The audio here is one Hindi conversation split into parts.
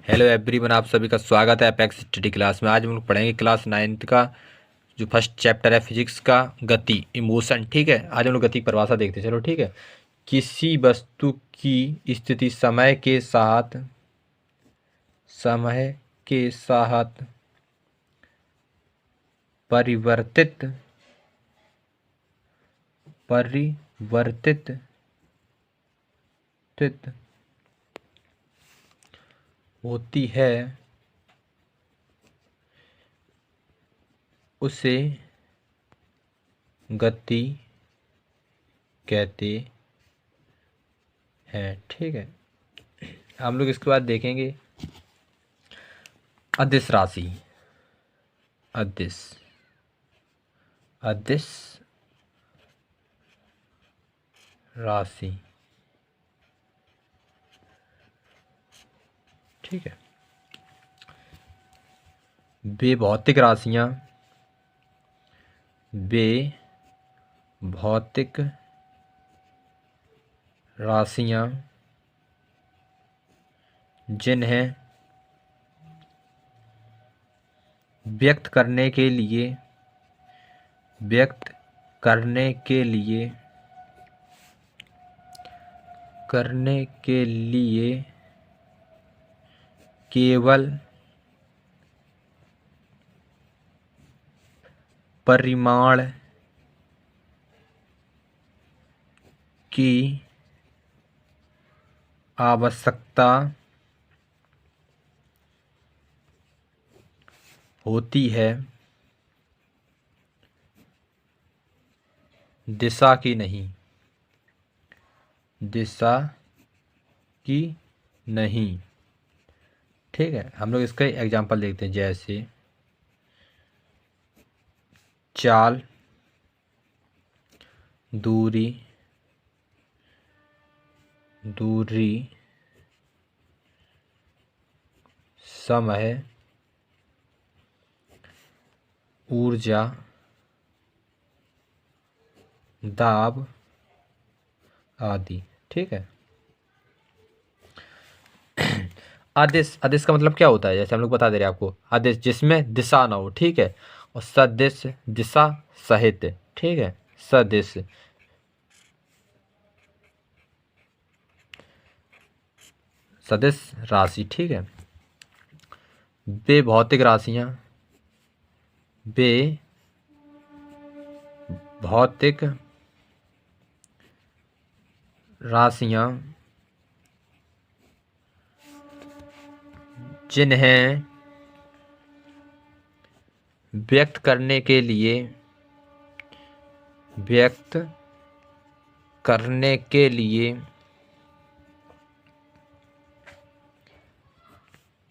हेलो एवरीवन, आप सभी का स्वागत है अपेक्स स्टडी क्लास में। आज हम लोग पढ़ेंगे क्लास 9th का जो फर्स्ट चैप्टर है फिजिक्स का, गति इमोशन। ठीक है, आज हम लोग गति की परिभाषा देखते हैं। चलो ठीक है। किसी वस्तु की स्थिति समय के साथ परिवर्तित परिवर्तित तित होती है, उसे गति कहते हैं। ठीक है, हम लोग इसके बाद देखेंगे अदिश राशि। अदिश अदिश राशि। ठीक है, वे भौतिक राशियां जिन्हें व्यक्त करने के लिए केवल परिमाण की आवश्यकता होती है, दिशा की नहीं। ठीक है, हम लोग इसका एग्जांपल देखते हैं। जैसे चाल, दूरी, समय, ऊर्जा, दाब आदि। ठीक है, आदेश का मतलब क्या होता है? जैसे हम लोग बता दे रहे हैं आपको, आदेश जिसमें दिशा ना हो। ठीक है, और सदिश दिशा सहित। ठीक है, सदिश राशि। ठीक है, वे भौतिक राशियां जिन्हें व्यक्त करने के लिए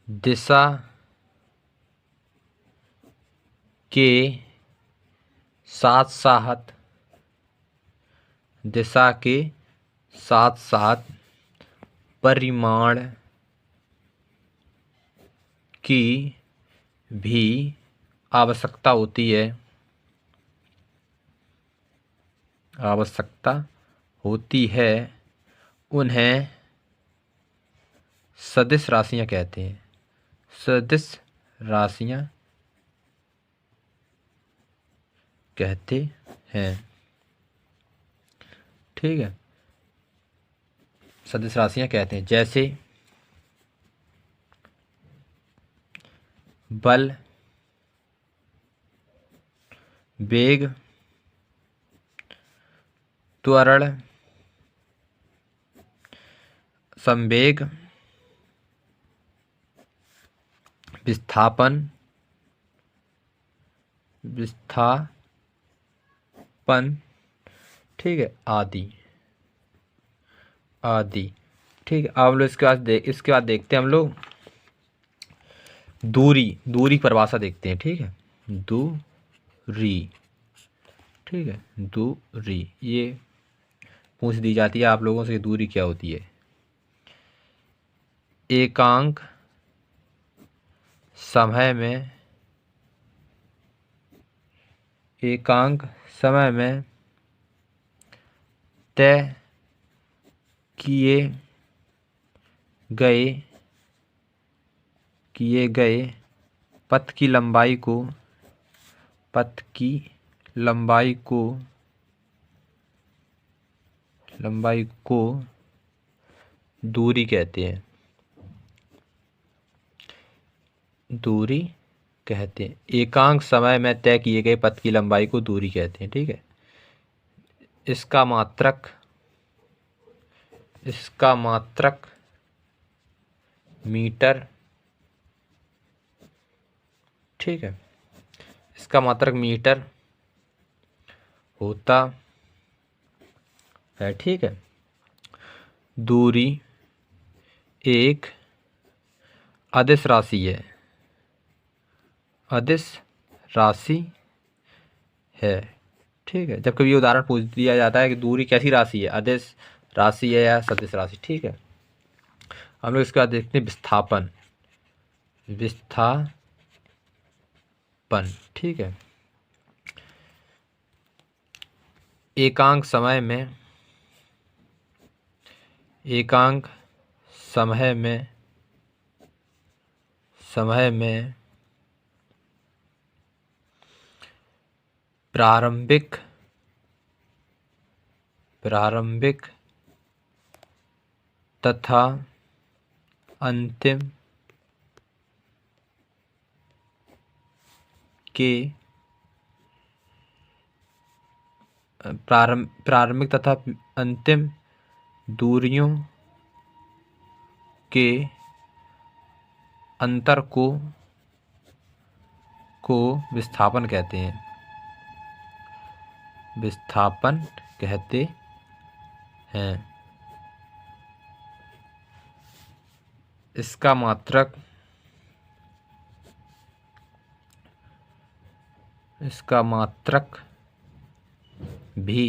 दिशा के साथ साथ परिमाण की भी आवश्यकता होती है, उन्हें सदिश राशियां कहते हैं। सदिश राशियां कहते हैं। ठीक है, सदिश राशियां कहते हैं। जैसे बल, वेग, त्वरण, संवेग, विस्थापन ठीक है, आदि। ठीक है, अब लोग इसके बाद देखते हैं हम लोग दूरी परिभाषा देखते हैं। ठीक है, दूरी। ठीक है, दूरी ये पूछ दी जाती है आप लोगों से, दूरी क्या होती है। एकांक समय में तय किए गए किए गए पथ की लंबाई को दूरी कहते हैं। एकांक समय में तय किए गए पथ की लंबाई को दूरी कहते हैं। ठीक है, इसका मात्रक मीटर। ठीक है, इसका मात्रक मीटर होता है। ठीक है, दूरी एक अदिश राशि है। ठीक है, जब कभी उदाहरण पूछ दिया जाता है कि दूरी कैसी राशि है, अदिश राशि है या सदिश राशि। ठीक है, हम लोग इसके बाद देखते हैं विस्थापन। ठीक है, एकांक समय में प्रारंभिक तथा अंतिम के प्रारंभिक तथा अंतिम दूरियों के अंतर को विस्थापन कहते हैं। इसका मात्रक भी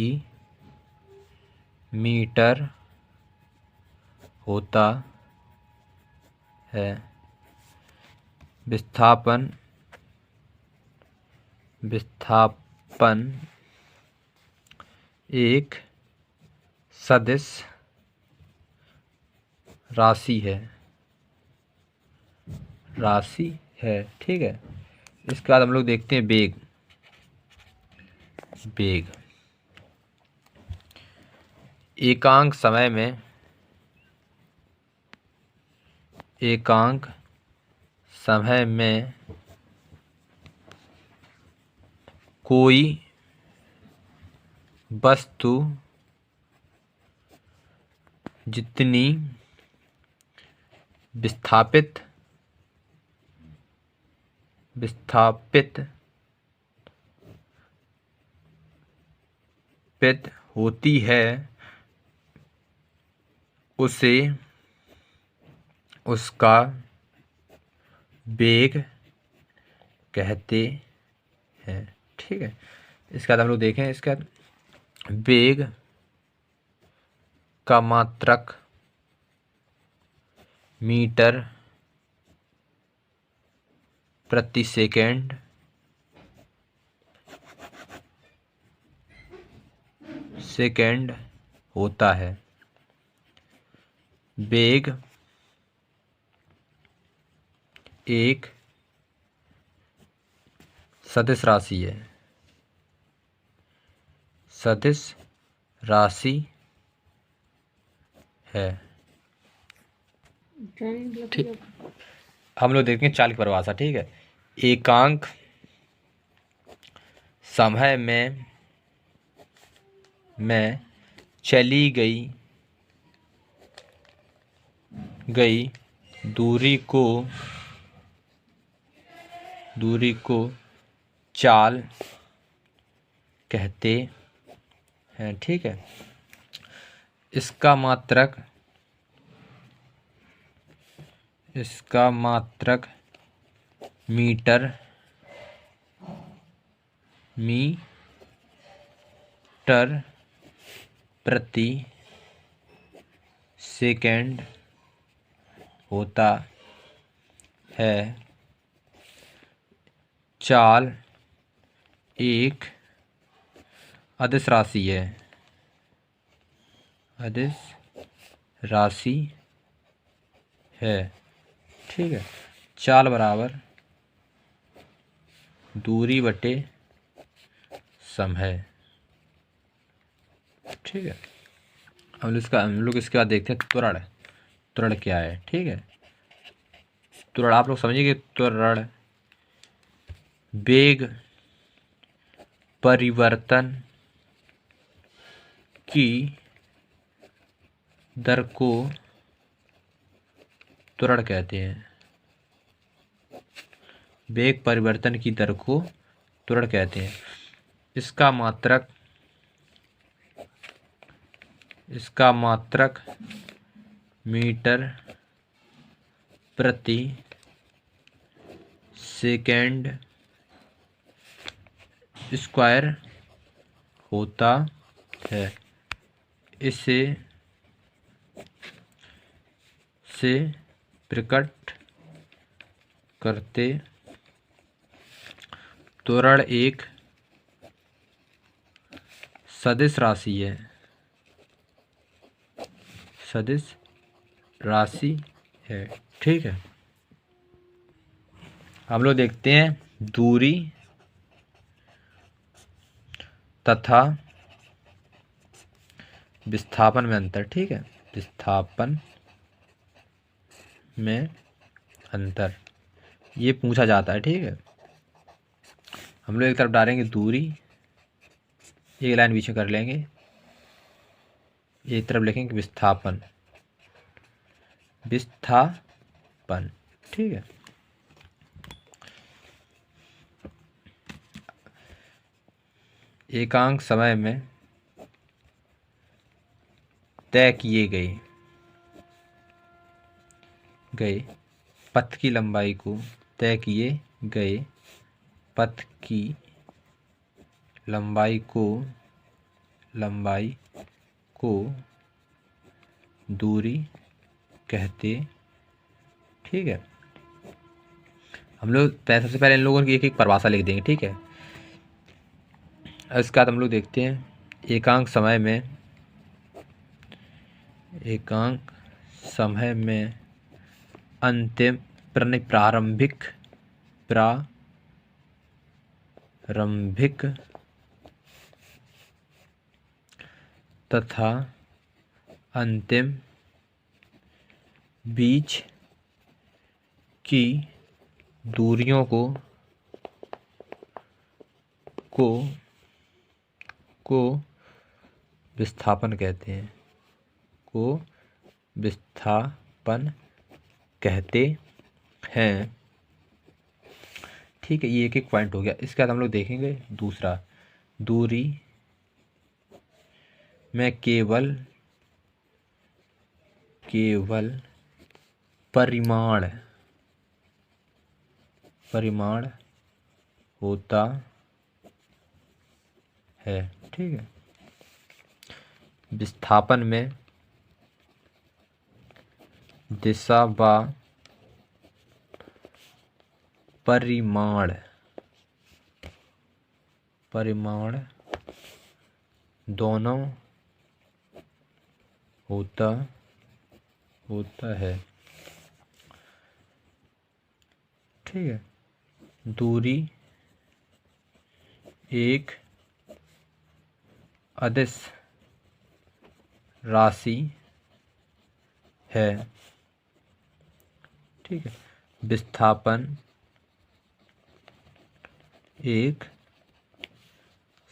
मीटर होता है। विस्थापन एक सदिश राशि है। ठीक है, इसके बाद हम लोग देखते हैं वेग। एकांक समय में कोई वस्तु जितनी विस्थापित होती है, उसे उसका वेग कहते हैं। ठीक है, इसके बाद हम लोग देखें, इसके बाद वेग का मात्रक मीटर प्रति सेकेंड होता है। वेग एक सदिश राशि है। ठीक, हम लोग देखेंगे चाल की परिभाषा। ठीक है, एकांक समय में चली गई दूरी को चाल कहते हैं। ठीक है, इसका मात्रक मीटर प्रति सेकेंड होता है। चाल एक अदिश राशि है। ठीक है, चाल बराबर दूरी बटे समय। ठीक है, हम लोग इसके बाद देखते हैं त्वरण। त्वरण क्या है? ठीक है, त्वरण आप लोग समझिए। त्वरण वेग परिवर्तन की दर को त्वरण कहते हैं। वेग परिवर्तन की दर को त्वरण कहते हैं। इसका मात्रक मीटर प्रति सेकेंड स्क्वायर होता है। इसे प्रकट करते त्वरण एक सदिश राशि है। सदिश राशि है। ठीक है, हम लोग देखते हैं दूरी तथा विस्थापन में अंतर। ठीक है, विस्थापन में अंतर ये पूछा जाता है। ठीक है, हम लोग एक तरफ डालेंगे दूरी, एक लाइन बीच में कर लेंगे, एक तरफ लिखेंगे विस्थापन। विस्थापन। ठीक है, एकांक समय में तय किए गए पथ की लंबाई को तय किए गए पथ की लंबाई को दूरी कहते। ठीक है, हम लोग सबसे पहले इन लोगों की एक एक परिभाषा लिख देंगे। ठीक है, इसके बाद हम लोग देखते हैं एकांक समय में अंतिम प्रारंभिक तथा अंतिम बीच की दूरियों को विस्थापन कहते हैं। ठीक है, ये एक एक पॉइंट हो गया। इसके बाद हम लोग देखेंगे दूसरा, दूरी में केवल परिमाण होता है। ठीक है, विस्थापन में दिशा व परिमाण दोनों होता है। ठीक है, दूरी एक अदिश राशि है। ठीक है, विस्थापन एक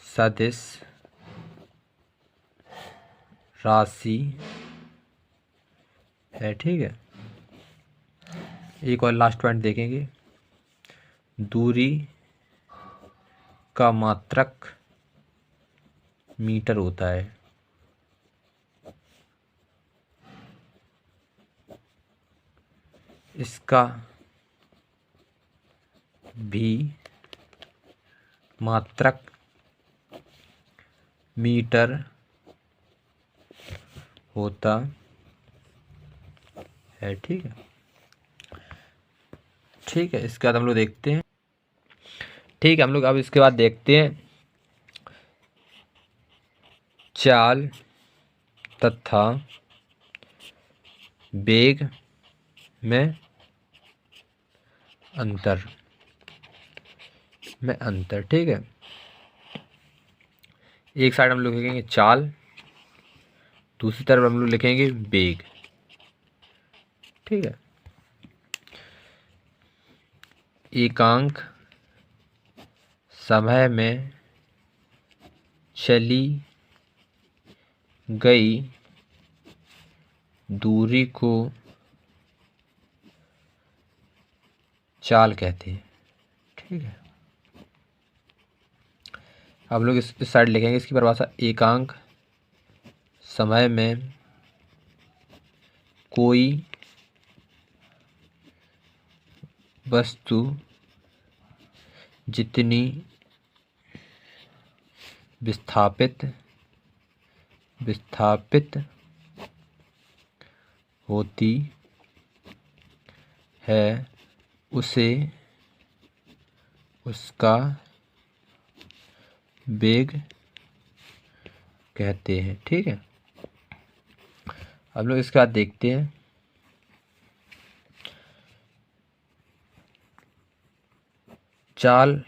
सदिश राशि है। ठीक है, एक और लास्ट पॉइंट देखेंगे, दूरी का मात्रक मीटर होता है। इसका भी मात्रक मीटर होता है। ठीक है, ठीक है, इसके बाद हम लोग देखते हैं। ठीक है, हम लोग अब इसके बाद देखते हैं चाल तथा वेग में अंतर में अंतर, ठीक है। एक साइड हम लोग लिखेंगे चाल, दूसरी तरफ हम लोग लिखेंगे वेग, ठीक है। एकांक समय में चली गई दूरी को चाल कहते हैं, ठीक है। आप लोग इस साइड लिखेंगे इसकी परिभाषा, एकांक समय में कोई वस्तु जितनी विस्थापित होती है उसे उसका वेग कहते हैं, ठीक है। अब लोग इसके बाद देखते हैं चाल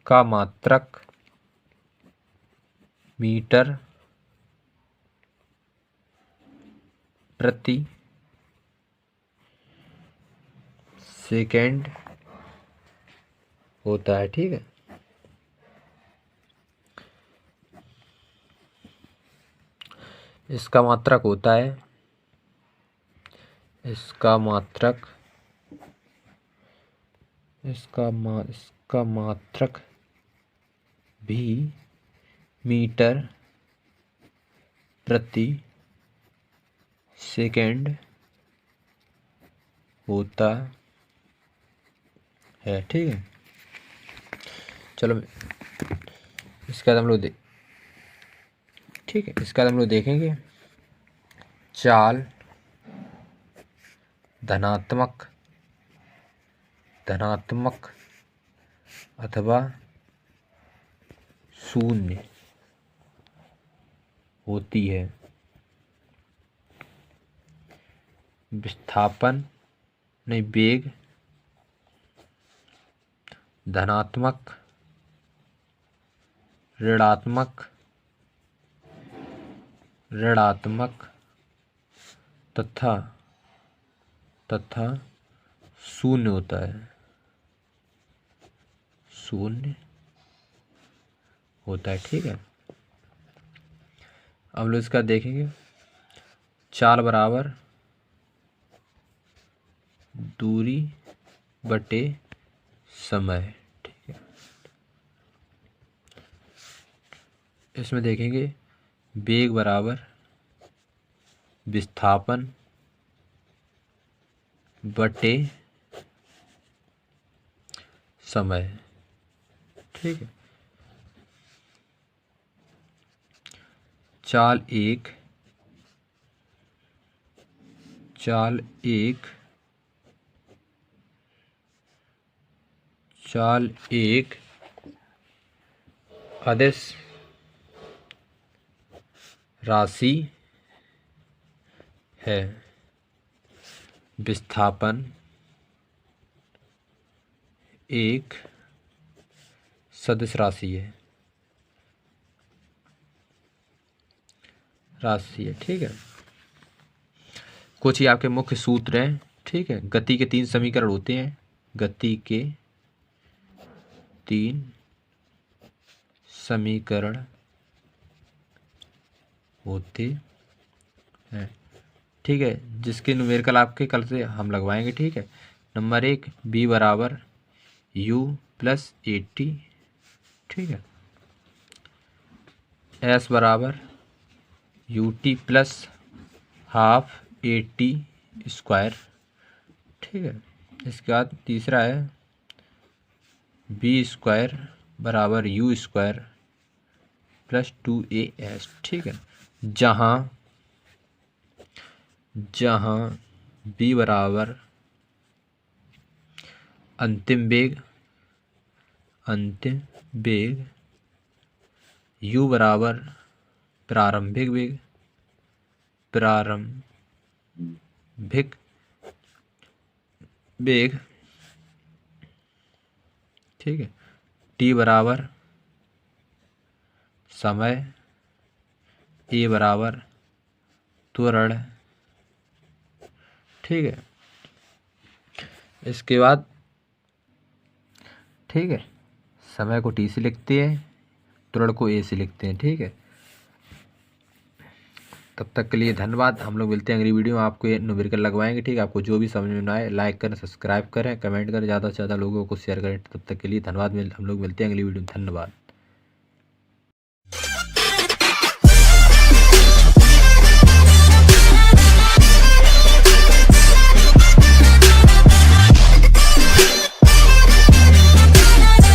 का मात्रक मीटर प्रति सेकंड होता है, ठीक है। इसका मात्रक होता है, इसका मात्रक भी मीटर प्रति सेकंड होता है, ठीक है। चलो इसके बाद हम लोग ठीक है, इसका हम लोग देखेंगे चाल धनात्मक अथवा शून्य होती है, वेग धनात्मक, ऋणात्मक तथा शून्य होता है, ठीक है। अब लोग इसका देखेंगे चाल बराबर दूरी बटे समय, ठीक है। इसमें देखेंगे वेग बराबर विस्थापन बटे समय, ठीक है। चाल एक अदिश राशि है, विस्थापन एक सदिश राशि है, ठीक है। कुछ ही आपके मुख्य सूत्र हैं, ठीक है। गति के 3 समीकरण होते हैं, गति के 3 समीकरण होते हैं, ठीक है, जिसके न्यूमेरिकल आपके कल से हम लगवाएंगे, ठीक है। नंबर 1 b बराबर u प्लस 80, ठीक है। s बराबर ut प्लस हाफ 80 स्क्वायर, ठीक है। इसके बाद तीसरा है b स्क्वायर बराबर u स्क्वायर प्लस 2as, ठीक है। जहाँ b बराबर अंतिम वेग, u बराबर प्रारंभिक वेग, ठीक है। टी बराबर समय, ए बराबर त्वरण, ठीक है। इसके बाद ठीक है, समय को टी से लिखते हैं, त्वरण को ए से लिखते हैं, ठीक है। तब तक के लिए धन्यवाद। हम लोग मिलते हैं अगली वीडियो में, आपको ये न्यूमेरिकल लगवाएंगे, ठीक है। आपको जो भी समझ में ना आए लाइक करें, सब्सक्राइब करें, कमेंट करें, ज़्यादा से ज़्यादा लोगों को शेयर करें। तब तक के लिए धन्यवाद। हम लोग मिलते हैं अगली वीडियो में, धन्यवाद।